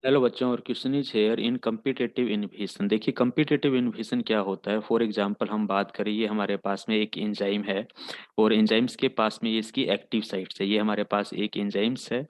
Hello बच्चों, और question is here in competitive inhibition. देखिए कम्पिटेटिव इनहिबिशन क्या होता है। फॉर एग्जांपल हम बात करें, ये हमारे पास में एक एंजाइम है और एंजाइम्स के पास में ये इसकी एक्टिव साइट्स है। ये हमारे पास एक एंजाइम्स है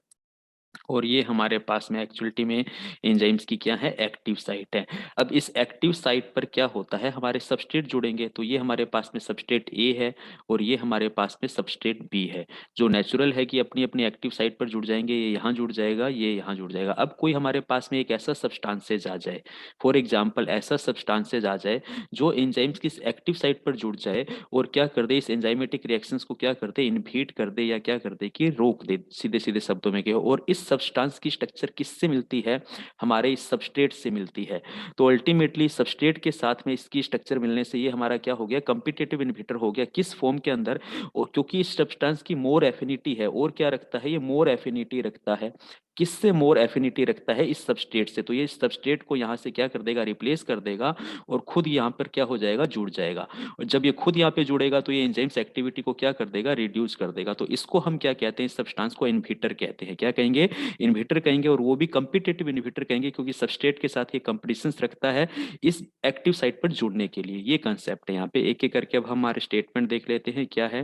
और ये हमारे पास में एक्चुअलिटी में एंजाइम्स की क्या है, एक्टिव साइट है। अब इस एक्टिव साइट पर क्या होता है, हमारे सबस्ट्रेट जुड़ेंगे तो ये हमारे पास में सबस्ट्रेट ए है और ये हमारे पास में सबस्ट्रेट बी है। जो नेचुरल है कि अपनी अपनी एक्टिव साइट पर जुड़ जाएंगे, ये यहाँ जुड़ जाएगा, ये यहाँ जुड़ जाएगा। अब कोई हमारे पास में एक ऐसा सब्सटेंसेज आ जाए, फॉर एग्जाम्पल ऐसा सब्सटेंसेज आ जाए जो एंजाइम्स की एक्टिव साइट पर जुड़ जाए और क्या कर दे, इस एंजाइमेटिक रिएक्शंस को क्या कर दे, इनहिबिट कर दे या क्या कर दे कि रोक दे, सीधे सीधे शब्दों में कहो। और इस सब्सटेंस की स्ट्रक्चर किससे मिलती है, हमारे इस सबस्ट्रेट से मिलती है। तो अल्टीमेटली सबस्ट्रेट के साथ में इसकी स्ट्रक्चर मिलने से ये हमारा क्या हो गया, कम्पिटेटिव इनहिबिटर हो गया। किस फॉर्म के अंदर, और क्योंकि इस सब्सटेंस की मोर एफिनिटी है, और क्या रखता है, ये मोर एफिनिटी रखता है। किससे मोर एफिनिटी रखता है, इस सबस्ट्रेट से। तो ये सबस्ट्रेट को यहाँ से क्या कर देगा, रिप्लेस कर देगा और खुद यहाँ पर क्या हो जाएगा, जुड़ जाएगा। और जब ये खुद यहाँ पे जुड़ेगा तो ये एंजाइम्स एक्टिविटी को क्या कर देगा, रिड्यूस कर देगा। तो इसको हम क्या कहते हैं, इस सब्सटेंस को इनहिबिटर कहते हैं। क्या कहेंगे, इनहिबिटर कहेंगे। और वो भी कम्पिटेटिव इनहिबिटर कहेंगे क्योंकि सबस्ट्रेट के साथ ये कंपटीशन रखता है इस एक्टिव साइट पर जुड़ने के लिए। ये कंसेप्ट है यहाँ पे। एक एक करके अब हम हमारे स्टेटमेंट देख लेते हैं क्या है।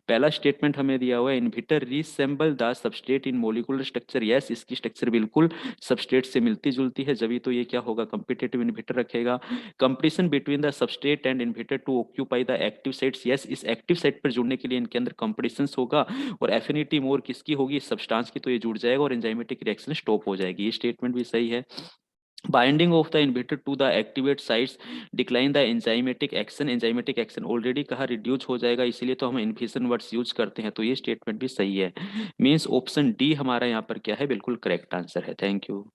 पहला स्टेटमेंट हमें दिया हुआ है, inhibitor resemble the substrate in molecular structure. Yes, इसकी स्ट्रक्चर बिल्कुल सबस्ट्रेट से मिलती जुलती है, जब तो ये क्या होगा, कम्पिटेटिव इनहिबिटर रखेगा। Competition between the substrate and inhibitor to occupy the active sites. Yes, इस एक्टिव साइट पर जुड़ने के लिए इनके अंदर कंपटीशन होगा और एफिनिटी मोर किसकी होगी, इस सब्सटेंस की, तो ये जुड़ जाएगा और एंजाइमेटिक रिएक्शन स्टॉप हो जाएगी। ये स्टेटमेंट भी सही है। Binding of the inhibitor to the activate sites decline the enzymatic action. Enzymatic action already कहा रिड्यूस हो जाएगा, इसीलिए तो हम इन्फिशन वर्ड्स यूज करते हैं। तो ये स्टेटमेंट भी सही है। मीन्स ऑप्शन डी हमारा यहाँ पर क्या है, बिल्कुल करेक्ट आंसर है। Thank you.